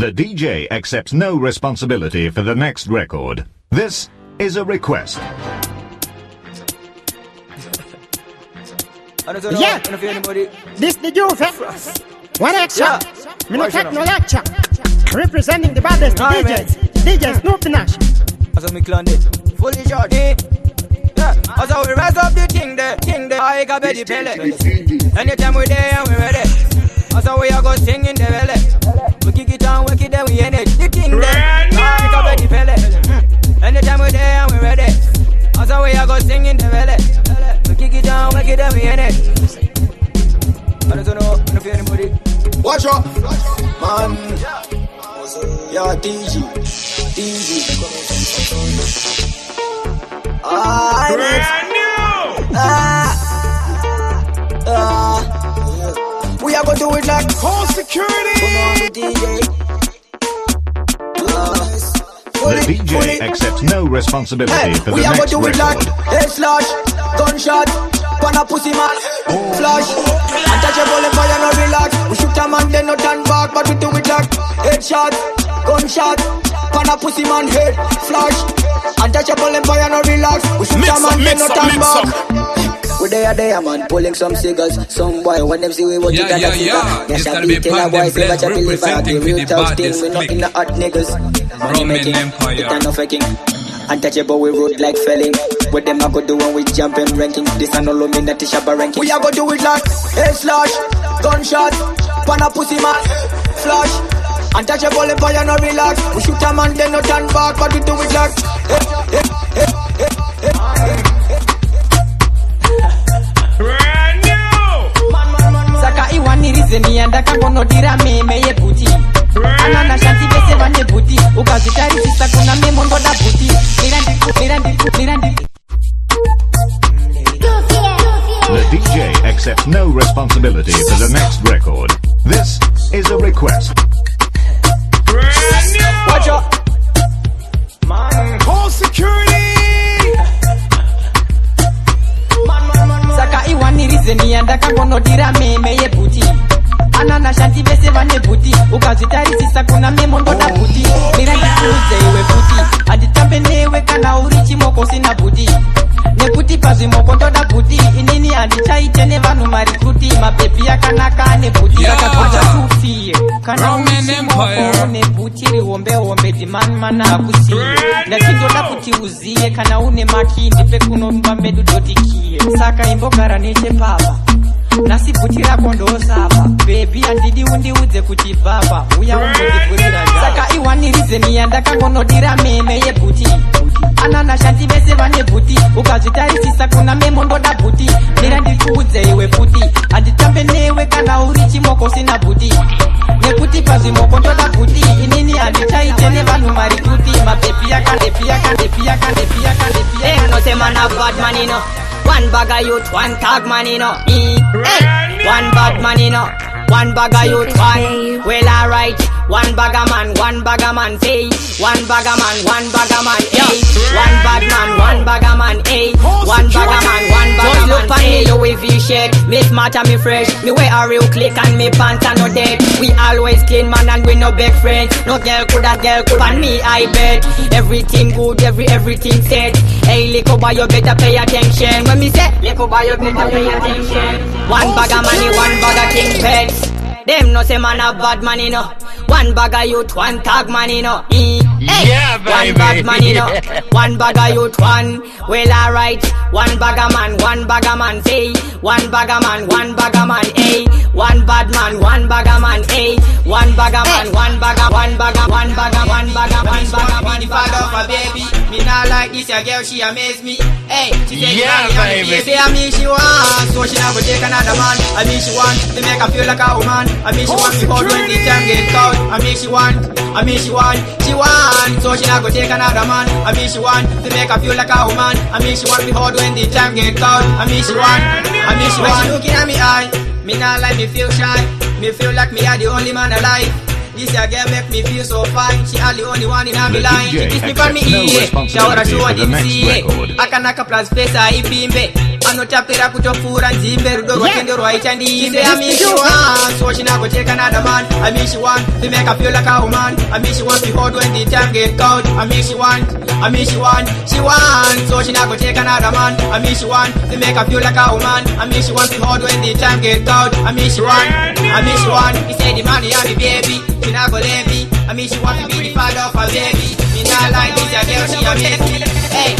The DJ accepts no responsibility for the next record. This is a request. Yeah, this the youth, eh? One action. Me no take no lecture. Representing the baddest DJ Snoop Nash. As me clan it, fully shot it. Yeah, as we rise up the thing there, I got belly pellet. Anytime we there, we ready. As we are go sing in the belly. We kick it down, we kick it, we in it. The thing there, I got belly pellet. Anytime we there, we ready. As we are go sing in the belly. We kick it down, we kick it, we in it. I don't know, I don't feel anybody. Watch out, man. Yeah, DJ. We are gonna do it like call security. Come on, DJ. The DJ accepts no responsibility for the we are next gonna do it like record. slash, gunshot, wanna pussy man, flash. Untouchable and fire, no relax. We shoot a man, then no turn back, but we do it like headshot, gunshot, wanna pussy man, head, flash. Untouchable and fire, no relax. We shoot a man, then no turn back. We there, man, pulling some cigars. Some boy, when them see we want to get a figure. It's gonna be Pandem Blend representing for the baddest click. We not in the hot niggas. Roman Empire. It ain't no faking. Untouchable, we road like felling. What them I go do when we jump and ranking? This ain't no Illuminati Shabba ranking. We are go do it like head slash, gunshot, wanna pussy man, flash. Untouchable and fire, no relax. We shoot a man, then no turn back, but we do it like brand new. Saka iwani rizeni andaka gono dira meme ye buti. Anana shanti bese vanye buti. Ukazitari sisa kuna memo ndoda buti. Mirandi. The DJ accepts no responsibility for the next record. This is a request. Brand new. watch out, man. Call security. Saka iwani rizeni andaka gono dira meme ye buti. Anana shanti bese vanye buti. Ukazitari sisa kuna memo ndoda buti. Mirandi kuze iwe buti. Aditambe newe kana urichi moko sina buti. Nekuti pazi moko ndoda buti. Inini andichaite nevanu marikuti. Mabebi yakanaka ne buti. Akakuja tufie kana urichi moko ne buti. Riwombe dimani mana akusiye. Ndachidoda kuti uziye kana une makindi. Pekuno mbamedu dotikie. Saka imbogara neche papa. Nasi butira kondo saba. Baby andidi undiudze kuti baba. Uya ungondivurira njaba. Saka iwani rizeni andaka gono dira meme ye buti. Anana shanti bese vane buti. Ukazitari sisa kuna memo ndoda buti. Mirandi kuudze iwe buti. Anditambe newe kana urichi moko sina buti. Nekuti pazi moko ndoda buti. Inini andichaite nevanu marikuti. Mabebi yaka. No se mana bad man you know. One bag of youth, one tag man you know. Hey, one bad man you know. One bag of youth, one. Well alright. One bag of man, say. One bag of man, hey. One bad man, one bag of man, hey. One bag of man, just look at me, Louis V shirt. Me smart and me fresh. Me wear a real click and me pants are no dead. We always clean man and we no big friends. No girl could and me I bet. Everything good, everything set. Hey, little boy, you better pay attention. When me say, little boy, you better pay attention. One bag of money, one bag of king pets. Them no say man a bad man, you know. One bag of youth, one tag man, you know. Hey, Yeah, baby. one bad man, you know. One bag of youth, one. Well, alright. One bag of man, say. One bag of man, hey. One bad man, one bag of man, hey. One bag of man, one bag of man. The father of a baby. Me not like this, a girl, she amaze me. Hey, she said, Yeah, baby. Say, I mean she want, so she not go take another man. I mean she want to make her feel like a woman. I mean she want me hold when the time get cold. I mean she want, so she not go take another man. I mean she want to make her feel like a woman. I mean she want me hold when the time get cold. I mean she want, when she looking at me eye, me not like me feel shy. Me feel like me are the only man alive. This girl make me feel so fine. She are the only one in my line. She kiss me from me ear. Shower a show and see. I can knock a plus face I bimbe. I vanotapira kutopfuura nzimbe rudo rwatende rwaichandinde amishiwan so chinagoteka another man amishiwan to make her feel like a woman amishiwan to hold when the time get cold amishiwan she want so chinagoteka another man amishiwan to make her feel like a woman amishiwan to hold when the time get cold amishiwan he said the money and the baby she not go let me amishiwan to be the father of her baby me not like this a girl she a make me hey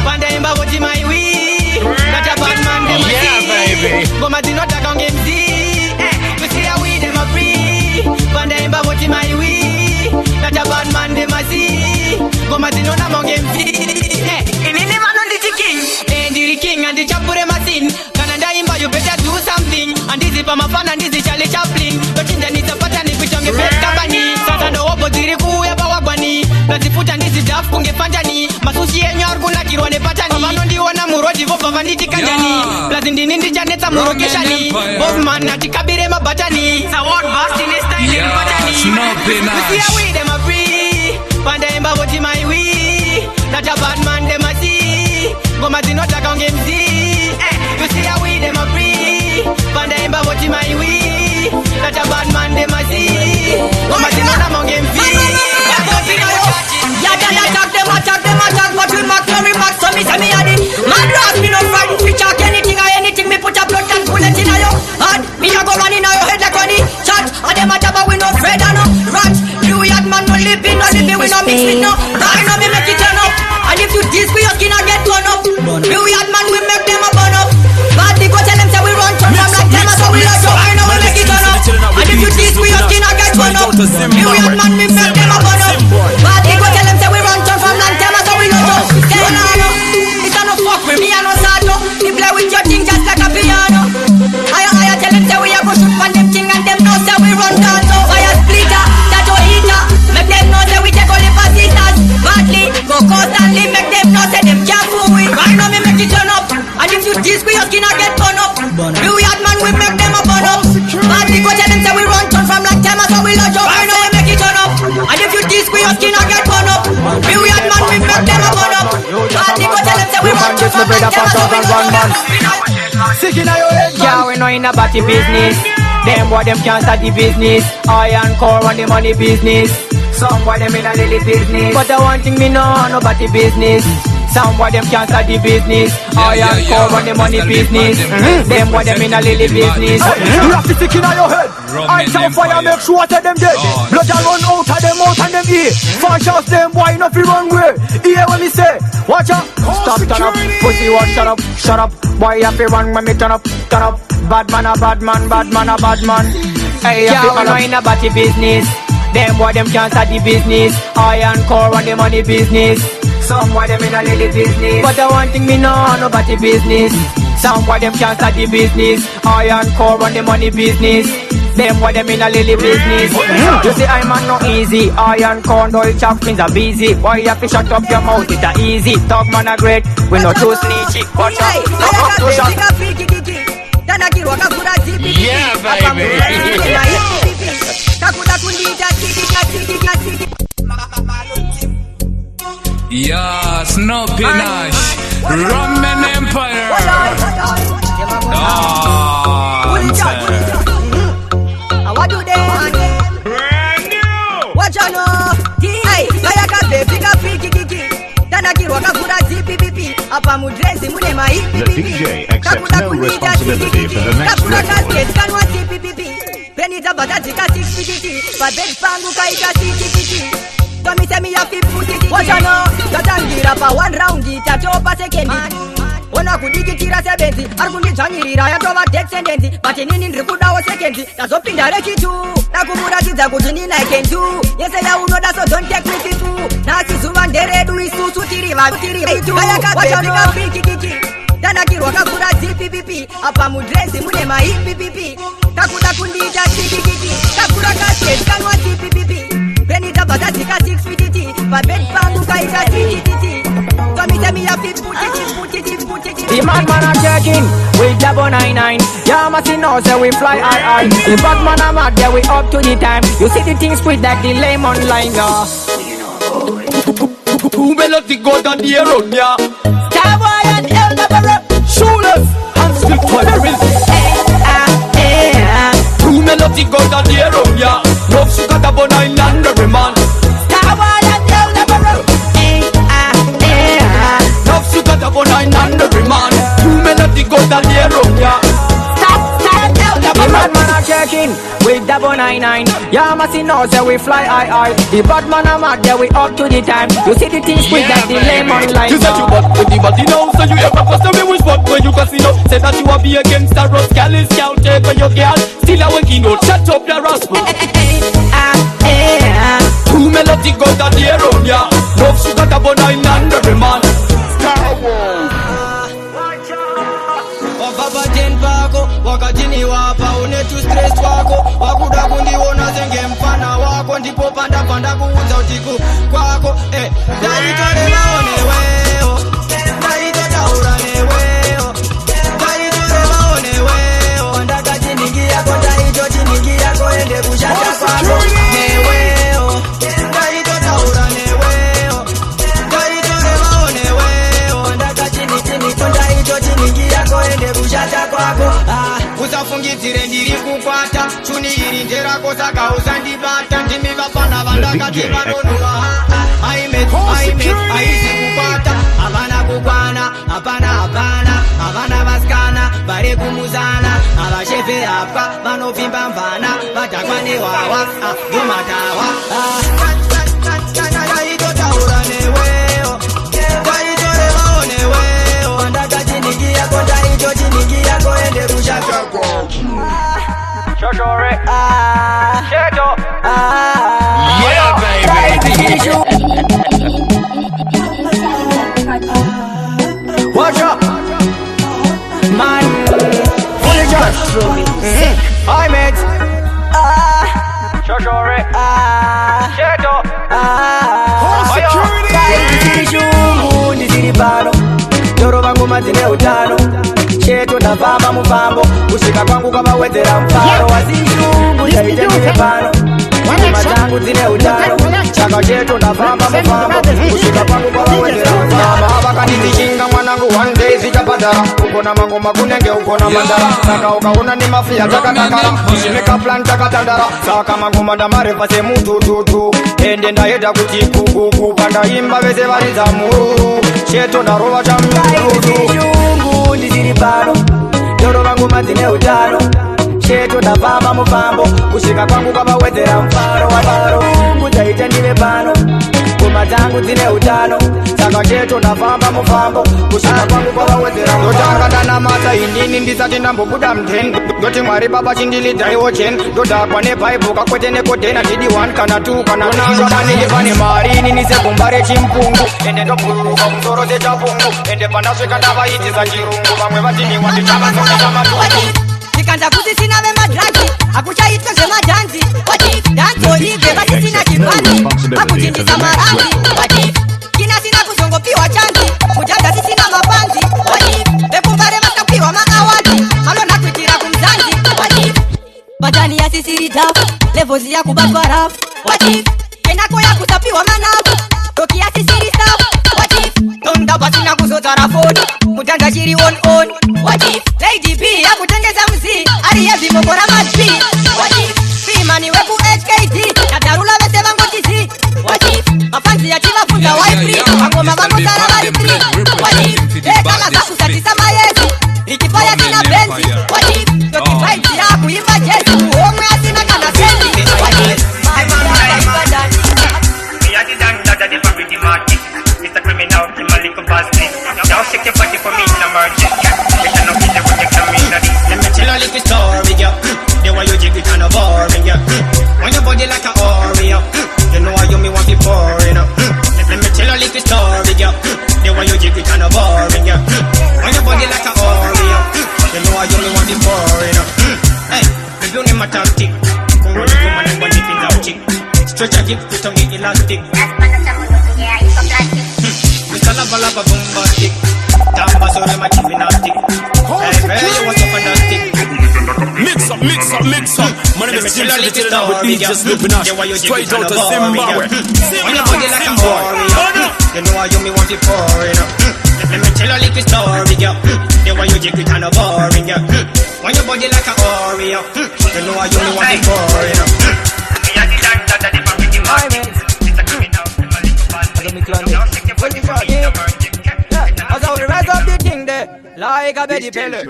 Panda imba woti my way Not a bad man dem a see baby Go ma not a gang MC We see how we dem a free Panda imba woti my way Not a bad man dem a see Go ma not a gang MC Ini never know the king And the king and the chapure machine Canada imba you better do something And this is for my fan and this is Charlie Chaplin But in the need of pattern if we don't get best company Sasa no opo diriku ya bawagwani Nazifuta ndizi dafu kungefanjani Masushi yenye arguna kirwane patani Wano ndiwana murodi vofa vanditi kanjani Plazi ndini ndichaneta murokeshani Bovman natikabire mabatani Sa word bust in a style and patani We see how we dem a free Panda emba woti my way Not a bad man dem a see Goma zinota kange mzi We see how we dem a free Panda emba woti my way Not a bad man dem a see Goma zinota kange mzi Attack them, but we mark no remark. So me say me a the mad rock. Me no frightened fi talk anything or anything. Me put a blood and bullet in a your heart. Me a go run in a your head like honey shot. And them a jabba we no afraid of no rat. You yard man no living we no mix with no. I know me make it turn up. And if you diss we your skin a get torn up. You yard man we make them a burn up. But they go tell them say we run from them like them so we love you. I know we make it turn up. And if you diss we your skin a get torn up. You yard man we make them a burn up. But they go tell them say we run from long time so we know so. It's a no fuck with me, I no sad no. They play with your thing just like a piano. I tell them say we a go shoot from them thing and them know say we run down so. Fire splitter, that no heater. Make them know say we take only for sisters. Badly, go constantly make them know say them can't fool we. Right now me make it turn up. And if you diss we your skin a get burn up. You yard man we make them a burn up. Badly go tell them say we run from long time so we love you. Right now we make it turn up. And if you diss we your skin a get burn up. You yard man we make them a burn up. Badly go tell them say we run from long time so we love you. Sick inna your head, yeah, we know in about the business. Them boy them can't start the business. Iron core on the money business. Some boy them in a little business. But the one thing me know about the business. Some boy them can't start the business. Iron core on the money business. Them boy them in a little business. You have to stick inna your head. I tell fire make sure that them dead. Blood a run out of them out and them ear. Fanchas them boy no fi run way. Hear what me say? Watch out. Stop, turn up, pussy what? Shut up. Boy you fi run when me turn up. Bad man a bad man, bad man a bad man. Hey, yeah, we know in about the business. Them boy them can't start the business. Iron core on the money business. Some boy them in a little business. But the one thing me know about the business. Some boy them can't start the business. Iron core on the money business. Them boy them in a little business. You see I'm no easy. Iron core no chop means a busy. Boy you have to shut up your mouth, it's a easy. Talk man a great, we no too sneaky. Watch out, no shot. Yeah, baby. Yeah, Snoopy Nash, Roman Empire. What do they want? Brand new. Watch out, no. Hey, Bayaka baby, The DJ accepts no responsibility for the next record. Benita batatika 6 Babel pangu kaika 6 Tomi se mi yafi puti Wajano Tatangira pa 1 round Itatopa sekendi Ona kudigitira 70 Argundi jangirira ya tova descendency Bati nini nrikuda wa sekendi Tazopinda rekitu Nakumuratiza kuti nina I can do Yese ya unoda so don't take me fifu Nasi zuwa nderedu isusu tiriva Kaya kabebika friki Tanakirwa kakura zipipipi Apa mudresi mune maipipipi Kakuda kundija tikikiki Kakura kasket kanwa zipipipi Benita batatika 6 fititi Babet pangu kaita tikikiti Tomite mi ya putiti The madman are checking with double 99 Yeah, must know say we fly high The bad man are mad, yeah we up to the time You see the things with that the lemon line, yeah Who may not go down the road, yeah Starboy and Elder Shoeless and still tolerant. True melody go down the road, yeah. Love sugar the bun island every man. Starboy and Elder Love sugar the bun island every man. True melody go down the road, yeah. The bad man a checking with the 99. Yeah, must know say we fly high. The bad man a mad, yeah, we up to the time. You see the things quick that the lemon line. You said you bought with the body now, so you ever custom me with spot when you casino. Say that you a be against the Ross Callis, count take for your girl. Still a waking out, shut up the rascal. True melody go down the road, yeah. Love sugar the bun island every man. Wakapa ten pako, wakatini wapa unetu stress wako. Wakuda kundiona zenge mfana wako. Ndipo panda kuuza uchiku kwako. Daitore maone weo, daitore taurane weo, daitore maone weo. Wandaka chiningi yako, daito chiningi yako. Ende kushaka kwako weo, daitore taurane weo, daitore maone weo. Wandaka chini daito chiningi yako. Ende kushaka kwako. Usafungitire ndiri kukwata. Chuni iri njerako saka usandibata. Ndimi vapana vandaka tivanonua. Aisi kukwata. Havana kukwana, havana vaskana. Vari kumuzana, avashefe hapa. Vanovimba mvana, vatakwane wawa. Dumatawa. Daito taurane weo, daito revaone weo. Wandaka chinigi yako, daito chinigi yako. Ende kushaka kwako. Shoshore, Sheto, Yeah, baby. Watch up, man. Fully just, I mate. Shoshore, Sheto, Shungu ndiziripano. Doro vangu mazine utano. Sheto na vama mufambo. Kushika kwangu kama wetera mfaro. Wazishungu yaitendile pano. Mazangu zine utano. Chaka sheto na vama mufambo. Kushika kwangu kama wetera mfaro. Hava kanizishinga mwanangu one day zikapatara. Uko na mango makunenge uko na mandara. Saka ukauna ni mafia takatakara. Meka plan takatandara. Saka mango madamare pase mutu tutu. Ende ndaeda kutikukuku. Panda imba vese variza muru. Sheto na rova chamurudu. Shungu ndiziripano. Doro vangu mazine utano. Sheto na vama mufambo. Kushika kwangu kama wetera mfaro. Wabaro kutaitendile pano. Kuma zangu zine utano. Saka sheto na vama mufambo. Kushika kwangu kama wetera mfaro. Dotanga dana mata indini ndisati nambo buda mtendo. Doti mwari baba chindili daiwo chen. Doda kwane paipu kakwete neko tena. Didi one kana two kana nishotani lifani marini. Nise kumbare chimpungu. Ende ndo puruka mzoro zecha pungu. Ende pandaswe kadava iti za jirungu. Vamwe vatini watitaba zote kama tungu. Tikanda kuti sina vemadragi. Akuchaitwa zvemadanzi. Danzo live basi sina chipani. Akuchindisa marangi. Kina sina kuzongopiwa chanzi. Kujanga sisina mapanzi. Vekumbare vakapiwa maawadi. Malona kuitira kumzanzi. Badani ya sisiri dafu. Levozi ya kubatwa rafu. Kenako ya kutapiwa manafu. Toki ya sisiri safu. Tonda basi na kuzota rafoni. Mujanga chiri on. Lady B ya kutengeza mzi. Ariye vimokora mazi. Fimani weku HKD. Na darula vese vango tizi. Mafanzi ya chiva funga waipri. Wangoma vango zara waipri. Kala za kusatisa mayezi. Ikifaya sina benzi. Toki fight ya kuimba jezi. Uomwe asina kana sendi. It's a criminal, I'm a little bastard. Now shake your body for me in a merchant. You can not get when you come in. Let me tell a little story, yeah. The way you jig it kind of boring, yeah. When your body like a Oreo, you know how you me want to pour, you know. Let me tell a little story, yeah. The way you jig it kind of boring, yeah. When your body like a Oreo, you know how you me want to pour, you know. Hey, we don't need my tactic. Come on, come on, and one dip in that chick. Stretch a hip, put on the elastic. Lava bombastic. Tamba so my gymnastic. Hey, you want so fantastic. Mix up. My name is Jim Sitting with DJ Slipinash. Straight out of Zimbabwe. When you body like a boy, you know how you me want it for, you know. Let me tell a little story, yeah. The way you jig it and no boring, yeah. When your body like a Oreo, you know I only want it for, you know. Me a the doctor that the man with the man. It's a criminal, the man is bad. Now shake your body for me, the virgin. As I will rise up the king there, like a baby pellet.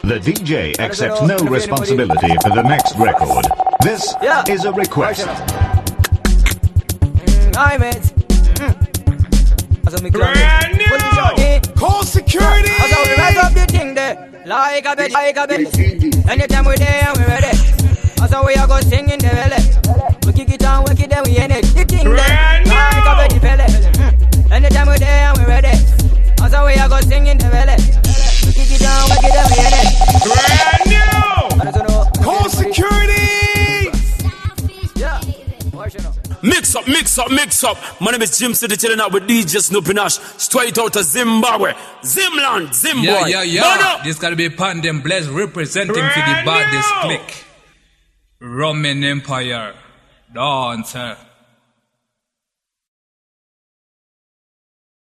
The DJ accepts no responsibility for the next record. This is a request. Hi, mate. Brand new! Call security! As I will rise up the king there, like a baby. Anytime we're there, we're ready. As we are go sing in the belly. We kick it on, we kick it, we in it. The king there, like a baby pellet. Anytime we're there, we're ready. As we are go sing in the belly. We kick it on, we kick it, we in it. Brand new! Call security! Yeah. Mix up, mix up, mix up. My name is Jim City, chilling out with DJ Snoopy Nash, straight out of Zimbabwe. Zimland, Zimbabwe. Yeah. This gotta be Pandem Bless representing for the baddest clique. Roman Empire. Dancer.